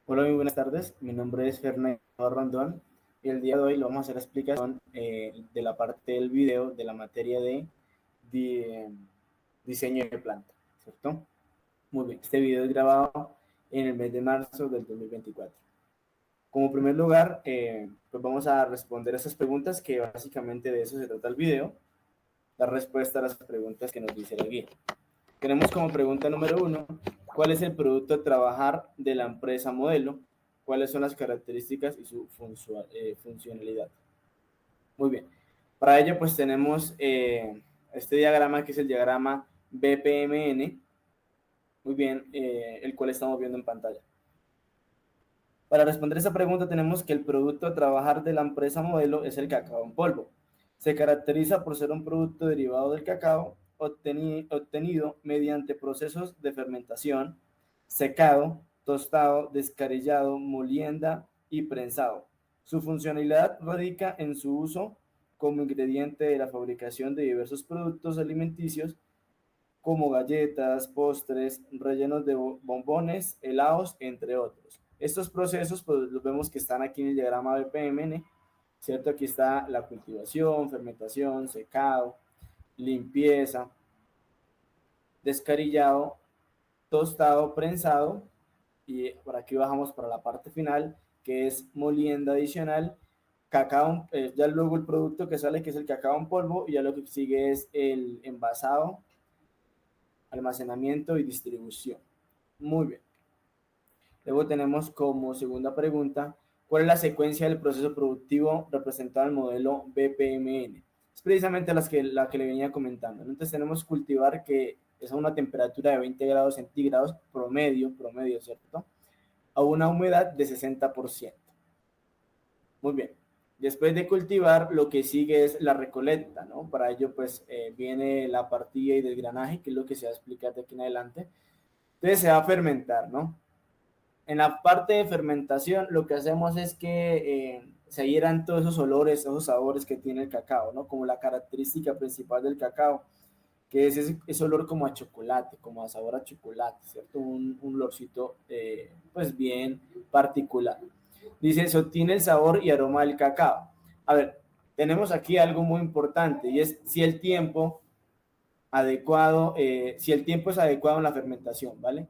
Hola, muy buenas tardes. Mi nombre es Fernando Rondón y el día de hoy lo vamos a hacer la explicación de la parte del video de la materia de, di- diseño de planta, ¿cierto? Muy bien, este video es grabado en el mes de marzo del 2024. Como primer lugar, pues vamos a responder esas preguntas que básicamente de eso se trata el video, dar respuesta a las preguntas que nos dice la guía. Tenemos como pregunta número 1, ¿cuál es el producto a trabajar de la empresa modelo? ¿Cuáles son las características y su funcionalidad? Muy bien. Para ello, pues tenemos este diagrama que es el diagrama BPMN, muy bien, el cual estamos viendo en pantalla. Para responder esa pregunta tenemos que el producto a trabajar de la empresa modelo es el cacao en polvo. Se caracteriza por ser un producto derivado del cacao obtenido mediante procesos de fermentación, secado, tostado, descarillado, molienda y prensado. Su funcionalidad radica en su uso como ingrediente de la fabricación de diversos productos alimenticios como galletas, postres, rellenos de bombones, helados, entre otros. Estos procesos, pues los vemos que están aquí en el diagrama BPMN, ¿cierto? Aquí está la cultivación, fermentación, secado, limpieza, descarillado, tostado, prensado, y por aquí bajamos para la parte final, que es molienda adicional, cacao, ya luego el producto que sale, que es el cacao en polvo, y ya lo que sigue es el envasado, almacenamiento y distribución. Muy bien. Luego tenemos como segunda pregunta, ¿cuál es la secuencia del proceso productivo representado en el modelo BPMN? Es precisamente la que le venía comentando. Entonces tenemos cultivar, que es a una temperatura de 20 grados centígrados promedio, ¿cierto? A una humedad de 60%. Muy bien. Después de cultivar, lo que sigue es la recolecta, ¿no? Para ello, pues, viene la partida y desgranaje, que es lo que se va a explicar de aquí en adelante. Entonces se va a fermentar, ¿no? En la parte de fermentación, lo que hacemos es que se hieran todos esos olores, esos sabores que tiene el cacao, ¿no? Como la característica principal del cacao, que es ese olor como a chocolate, como a sabor a chocolate, ¿cierto? Un olorcito, pues, bien particular. Dice, se obtiene el sabor y aroma del cacao. A ver, tenemos aquí algo muy importante, y es si el tiempo adecuado, si el tiempo es adecuado en la fermentación, ¿vale?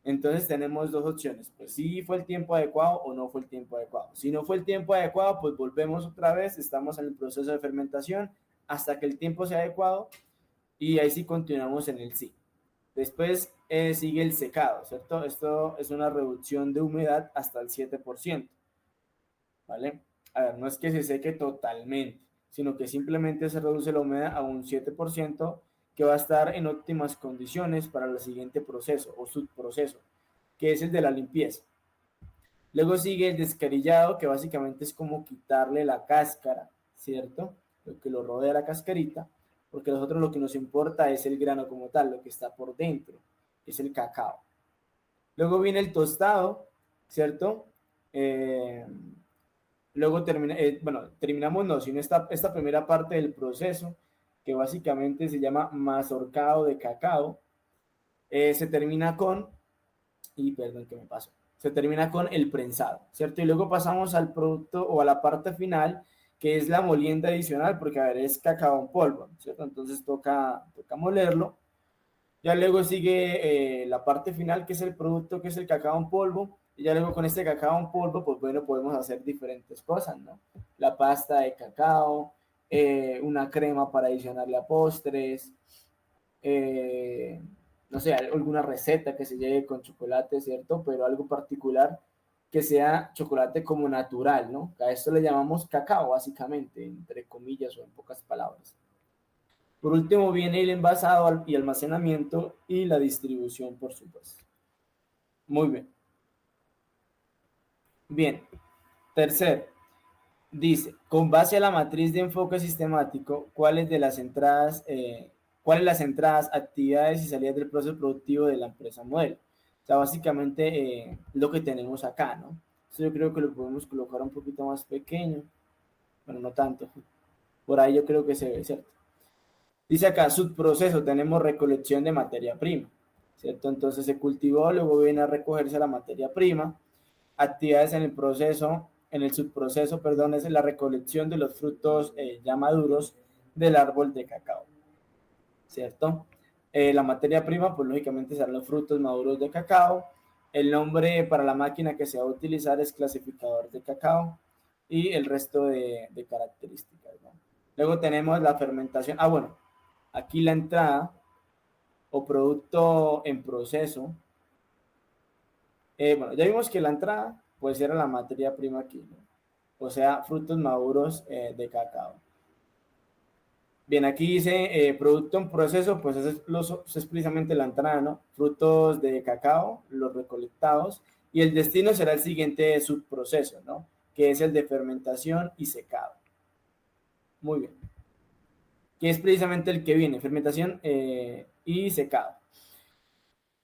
Entonces tenemos dos opciones, pues si fue el tiempo adecuado o no fue el tiempo adecuado. Si no fue el tiempo adecuado, pues volvemos otra vez, estamos en el proceso de fermentación hasta que el tiempo sea adecuado y ahí sí continuamos en el sí. Después sigue el secado, ¿cierto? Esto es una reducción de humedad hasta el 7%, ¿vale? A ver, no es que se seque totalmente, sino que simplemente se reduce la humedad a un 7%, que va a estar en óptimas condiciones para el siguiente proceso o subproceso, que es el de la limpieza. Luego sigue el descarillado, que básicamente es como quitarle la cáscara, ¿cierto? Lo que lo rodea la cascarita, porque a nosotros lo que nos importa es el grano como tal, lo que está por dentro, es el cacao. Luego viene el tostado, ¿cierto? Luego terminamos, no, sino esta primera parte del proceso, que básicamente se llama mazorcado de cacao, se termina con, y perdón que me paso, se termina con el prensado, ¿cierto? Y luego pasamos al producto o a la parte final, que es la molienda adicional, porque a ver, es cacao en polvo, ¿cierto? Entonces toca molerlo. Ya luego sigue la parte final, que es el producto, que es el cacao en polvo. Y ya luego con este cacao en polvo, pues bueno, podemos hacer diferentes cosas, ¿no? La pasta de cacao, una crema para adicionarle a postres, eh, no sé, alguna receta que se lleve con chocolate, ¿cierto? Pero algo particular que sea chocolate como natural, ¿no? A esto le llamamos cacao, básicamente, entre comillas o en pocas palabras. Por último viene el envasado y almacenamiento y la distribución, por supuesto. Muy bien. Bien. Tercero, dice, con base a la matriz de enfoque sistemático, cuáles las entradas, actividades y salidas del proceso productivo de la empresa modelo? O sea, básicamente lo que tenemos acá, ¿no? Esto yo creo que lo podemos colocar un poquito más pequeño, pero no tanto. Por ahí yo creo que se ve, ¿cierto? Dice acá, subproceso, tenemos recolección de materia prima, ¿cierto? Entonces se cultivó, luego viene a recogerse la materia prima. actividades en el proceso, en el subproceso, perdón, es la recolección de los frutos ya maduros del árbol de cacao, ¿cierto? La materia prima, pues lógicamente serán los frutos maduros de cacao. El nombre para la máquina que se va a utilizar es clasificador de cacao y el resto de características, ¿no? Luego tenemos la fermentación. Ah, bueno, aquí la entrada o producto en proceso. Bueno, ya vimos que la entrada pues era la materia prima aquí, ¿no? O sea, frutos maduros de cacao. Bien, aquí dice producto en proceso, pues es precisamente la entrada, ¿no? Frutos de cacao, los recolectados, y el destino será el siguiente subproceso, ¿no? Que es el de fermentación y secado. Muy bien. Que es precisamente el que viene, fermentación y secado.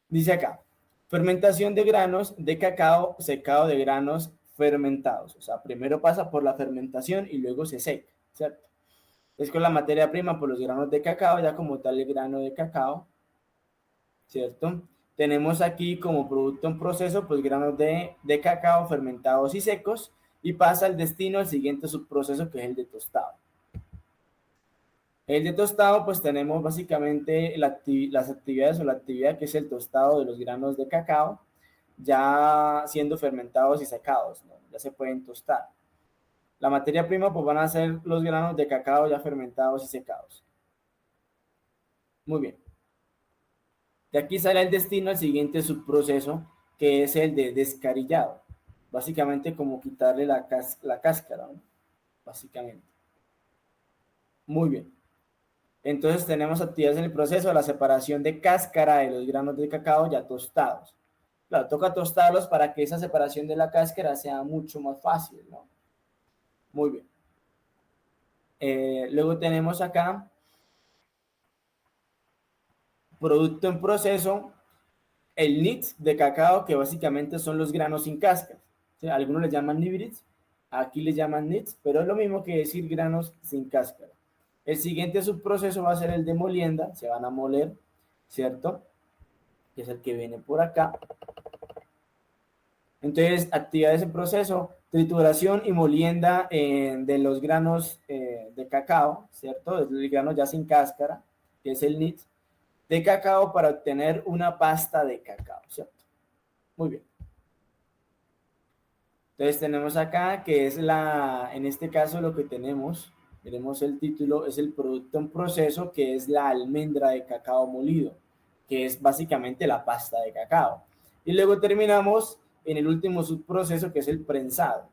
Dice acá, fermentación de granos de cacao, secado de granos fermentados. O sea, primero pasa por la fermentación y luego se seca, ¿cierto? Es con la materia prima por los granos de cacao, ya como tal el grano de cacao, ¿cierto? Tenemos aquí como producto en proceso, pues granos de cacao fermentados y secos, y pasa al destino el siguiente subproceso que es el de tostado. El de tostado, pues tenemos básicamente las actividades o la actividad que es el tostado de los granos de cacao, ya siendo fermentados y secados, ¿no? Ya se pueden tostar. La materia prima, pues van a ser los granos de cacao ya fermentados y secados. Muy bien. De aquí sale el destino el siguiente subproceso, que es el de descarillado. Básicamente como quitarle la cáscara, ¿no? Básicamente. Muy bien. Entonces tenemos actividades en el proceso de la separación de cáscara de los granos de cacao ya tostados. Claro, toca tostarlos para que esa separación de la cáscara sea mucho más fácil, ¿no? Muy bien. Luego tenemos acá producto en proceso, el nits de cacao, que básicamente son los granos sin cáscara. ¿Sí? Algunos le llaman nibrits, aquí le llaman nits, pero es lo mismo que decir granos sin cáscara. El siguiente subproceso va a ser el de molienda, se van a moler, ¿cierto? Que es el que viene por acá. Entonces, actividades en proceso, trituración y molienda de los granos de cacao, ¿cierto? El grano ya sin cáscara, que es el nits, de cacao para obtener una pasta de cacao, ¿cierto? Muy bien. Entonces tenemos acá que es en este caso lo que tenemos, veremos el título, es el producto en proceso, que es la almendra de cacao molido, que es básicamente la pasta de cacao. Y luego terminamos en el último subproceso, que es el prensado.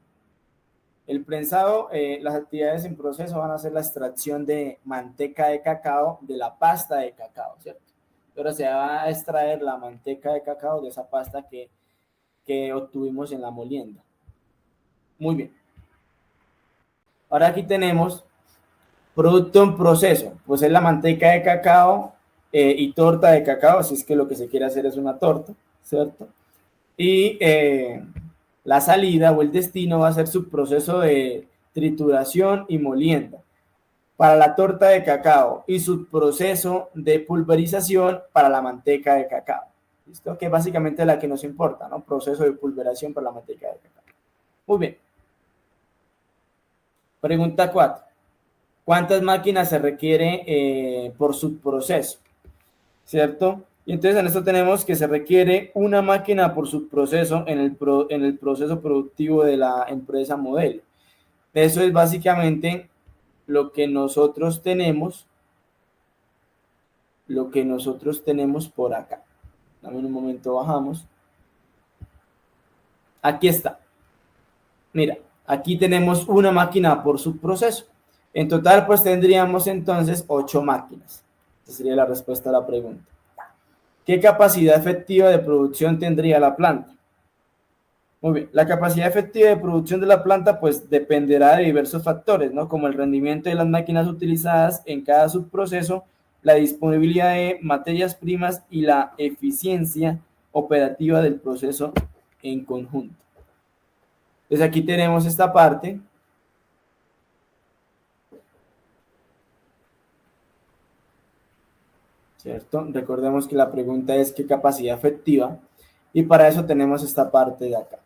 El prensado, las actividades en proceso van a ser la extracción de manteca de cacao de la pasta de cacao, ¿cierto? Pero se va a extraer la manteca de cacao de esa pasta que obtuvimos en la molienda. Muy bien. Ahora aquí tenemos producto en proceso, pues es la manteca de cacao y torta de cacao, si es que lo que se quiere hacer es una torta, ¿cierto? Y la salida o el destino va a ser su proceso de trituración y molienda para la torta de cacao y su proceso de pulverización para la manteca de cacao. ¿Listo? Que es básicamente la que nos importa, ¿no? Proceso de pulverización para la manteca de cacao. Muy bien. Pregunta 4. ¿Cuántas máquinas se requiere por subproceso? ¿Cierto? Y entonces en esto tenemos que se requiere una máquina por subproceso en el proceso productivo de la empresa modelo. Eso es básicamente lo que nosotros tenemos por acá. Dame un momento, bajamos. Aquí está. Mira, aquí tenemos una máquina por subproceso. En total, pues tendríamos entonces 8 máquinas. Esa sería la respuesta a la pregunta. ¿Qué capacidad efectiva de producción tendría la planta? Muy bien, la capacidad efectiva de producción de la planta pues dependerá de diversos factores, ¿no? Como el rendimiento de las máquinas utilizadas en cada subproceso, la disponibilidad de materias primas y la eficiencia operativa del proceso en conjunto. Entonces aquí tenemos esta parte. ¿Cierto? Recordemos que la pregunta es qué capacidad efectiva y para eso tenemos esta parte de acá.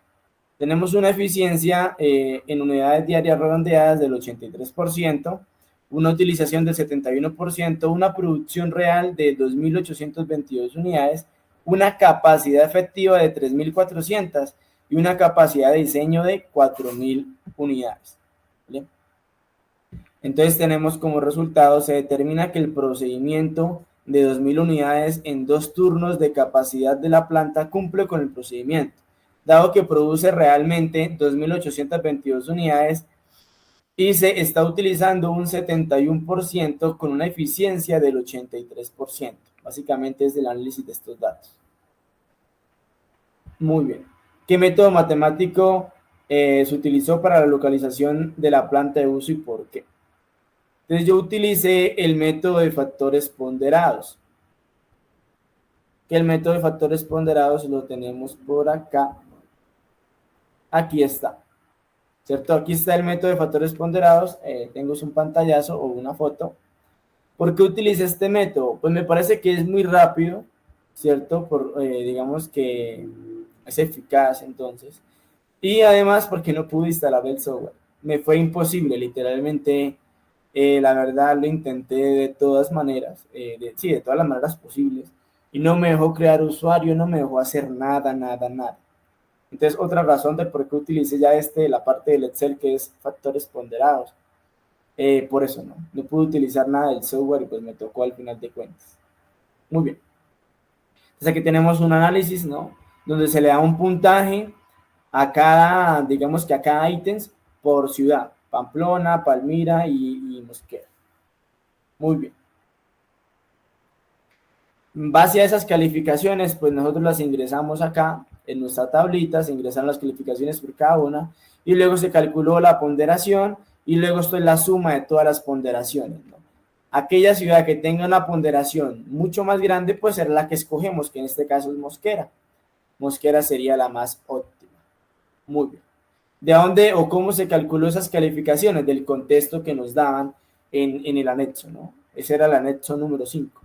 Tenemos una eficiencia en unidades diarias redondeadas del 83%, una utilización del 71%, una producción real de 2.822 unidades, una capacidad efectiva de 3.400 y una capacidad de diseño de 4.000 unidades. ¿Vale? Entonces tenemos como resultado, se determina que el procedimiento de 2.000 unidades en 2 turnos de capacidad de la planta cumple con el procedimiento, dado que produce realmente 2.822 unidades y se está utilizando un 71% con una eficiencia del 83%. Básicamente es el análisis de estos datos. Muy bien. ¿Qué método matemático se utilizó para la localización de la planta de uso y por qué? Entonces yo utilicé el método de factores ponderados. Que el método de factores ponderados lo tenemos por acá. Aquí está. ¿Cierto? Aquí está el método de factores ponderados. Tengo un pantallazo o una foto. ¿Por qué utilicé este método? Pues me parece que es muy rápido, ¿cierto? Digamos que es eficaz entonces. Y además porque no pude instalar el software. Me fue imposible, literalmente. La verdad lo intenté de todas maneras, de todas las maneras posibles. Y no me dejó crear usuario, no me dejó hacer nada. Entonces, otra razón de por qué utilicé ya la parte del Excel que es factores ponderados. Por eso no pude utilizar nada del software y pues me tocó al final de cuentas. Muy bien. Entonces aquí tenemos un análisis, ¿no? Donde se le da un puntaje a cada, digamos que a cada ítems por ciudad. Pamplona, Palmira y Mosquera. Muy bien. En base a esas calificaciones, pues nosotros las ingresamos acá en nuestra tablita, se ingresan las calificaciones por cada una y luego se calculó la ponderación y luego esto es la suma de todas las ponderaciones, ¿no? Aquella ciudad que tenga una ponderación mucho más grande, pues será la que escogemos, que en este caso es Mosquera. Mosquera sería la más óptima. Muy bien. ¿De dónde o cómo se calculó esas calificaciones? Del contexto que nos daban en el anexo, ¿no? Ese era el anexo número 5.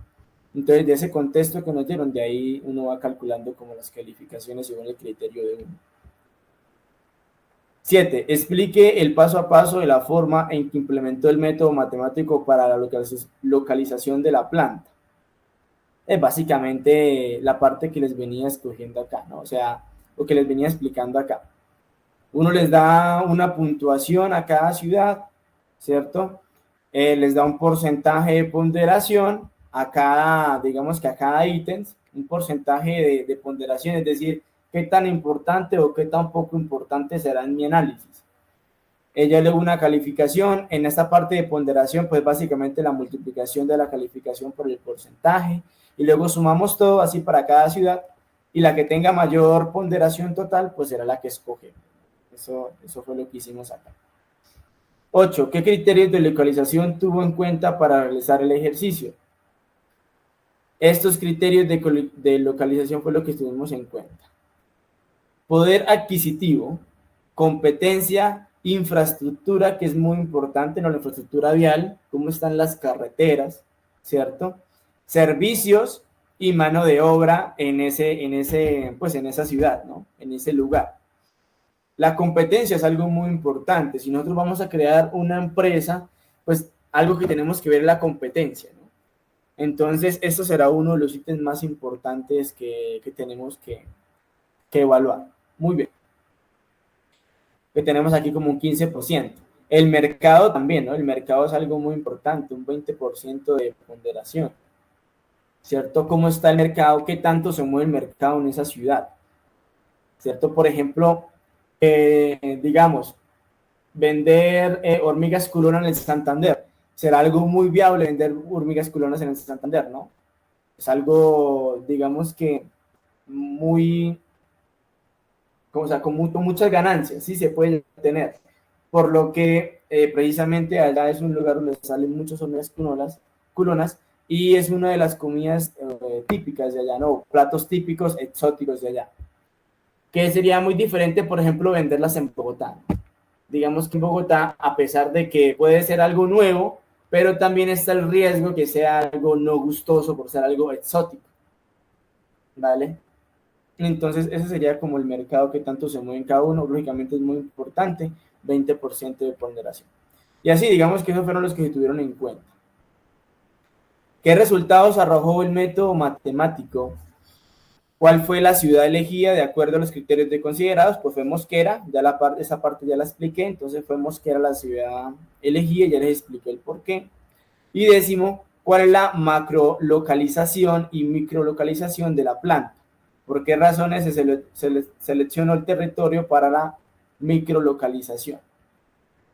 Entonces, de ese contexto que nos dieron, de ahí uno va calculando como las calificaciones según el criterio de uno. 7. Explique el paso a paso de la forma en que implementó el método matemático para la localización de la planta. Es básicamente la parte que les venía escogiendo acá, ¿no? O sea, lo que les venía explicando acá. Uno les da una puntuación a cada ciudad, ¿cierto? Les da un porcentaje de ponderación a cada, digamos que a cada ítem, un porcentaje de ponderación, es decir, qué tan importante o qué tan poco importante será en mi análisis. Ella le da una calificación, en esta parte de ponderación, pues básicamente la multiplicación de la calificación por el porcentaje, y luego sumamos todo así para cada ciudad, y la que tenga mayor ponderación total, pues será la que escoge. Eso fue lo que hicimos acá. 8. ¿Qué criterios de localización tuvo en cuenta para realizar el ejercicio? Estos criterios de localización fue lo que tuvimos en cuenta. Poder adquisitivo, competencia, infraestructura, que es muy importante, ¿no? La infraestructura vial, cómo están las carreteras, ¿cierto? Servicios y mano de obra en esa ciudad, ¿no? En ese lugar. La competencia es algo muy importante. Si nosotros vamos a crear una empresa, pues algo que tenemos que ver es la competencia, ¿no? Entonces, esto será uno de los ítems más importantes que tenemos que evaluar. Muy bien. Que tenemos aquí como un 15%. El mercado también, ¿no? El mercado es algo muy importante, un 20% de ponderación, ¿cierto? ¿Cómo está el mercado? ¿Qué tanto se mueve el mercado en esa ciudad? ¿Cierto? Por ejemplo, digamos, vender hormigas culonas en el Santander. Será algo muy viable vender hormigas culonas en el Santander, ¿no? Es algo, digamos que muy, o sea, con muchas ganancias, sí se puede tener. Por lo que precisamente allá es un lugar donde salen muchas hormigas culonas y es una de las comidas típicas de allá, ¿no? Platos típicos exóticos de allá. Que sería muy diferente, por ejemplo, venderlas en Bogotá. Digamos que en Bogotá, a pesar de que puede ser algo nuevo, pero también está el riesgo que sea algo no gustoso por ser algo exótico. ¿Vale? Entonces, ese sería como el mercado que tanto se mueve en cada uno. Lógicamente es muy importante, 20% de ponderación. Y así, digamos que esos fueron los que se tuvieron en cuenta. ¿Qué resultados arrojó el método matemático? ¿Cuál fue la ciudad elegida de acuerdo a los criterios de considerados? Pues fue Mosquera, ya esa parte ya la expliqué, entonces fue Mosquera la ciudad elegida, ya les expliqué el por qué. Y décimo, ¿cuál es la macrolocalización y microlocalización de la planta? ¿Por qué razones se seleccionó el territorio para la microlocalización?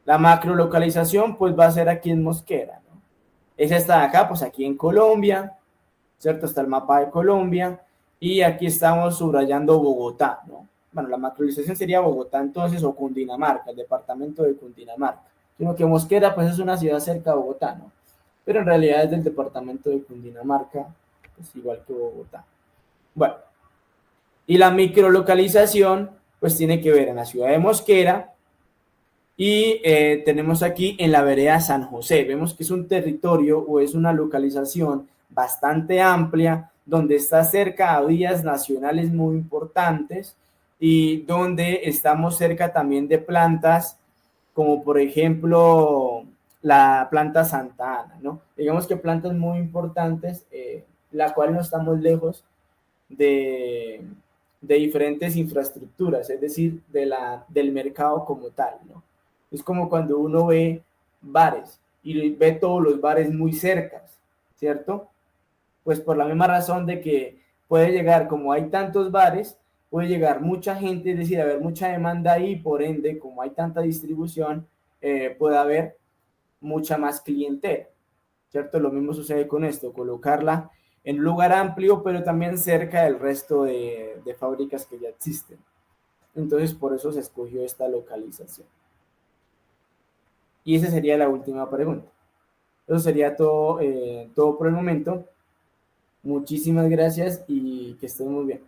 La macrolocalización pues va a ser aquí en Mosquera, ¿no? Esa está acá, pues aquí en Colombia, ¿cierto? Está el mapa de Colombia y aquí estamos subrayando Bogotá, ¿no? Bueno, la macrolocalización sería Bogotá entonces o Cundinamarca, el departamento de Cundinamarca. Sino que Mosquera pues es una ciudad cerca de Bogotá, ¿no? Pero en realidad es del departamento de Cundinamarca, pues igual que Bogotá. Bueno, y la microlocalización pues tiene que ver en la ciudad de Mosquera y tenemos aquí en la vereda San José. Vemos que es un territorio o es una localización bastante amplia donde está cerca a vías nacionales muy importantes y donde estamos cerca también de plantas como por ejemplo la planta Santa Ana, ¿no? Digamos que plantas muy importantes, la cual no estamos lejos de, de diferentes infraestructuras, es decir, del mercado como tal, ¿no? Es como cuando uno ve bares y ve todos los bares muy cercas, ¿cierto? Pues por la misma razón de que puede llegar, como hay tantos bares, puede llegar mucha gente, es decir, haber mucha demanda ahí, por ende, como hay tanta distribución, puede haber mucha más clientela, ¿cierto? Lo mismo sucede con esto, colocarla en un lugar amplio, pero también cerca del resto de fábricas que ya existen. Entonces, por eso se escogió esta localización. Y esa sería la última pregunta. Eso sería todo por el momento. Muchísimas gracias y que estén muy bien.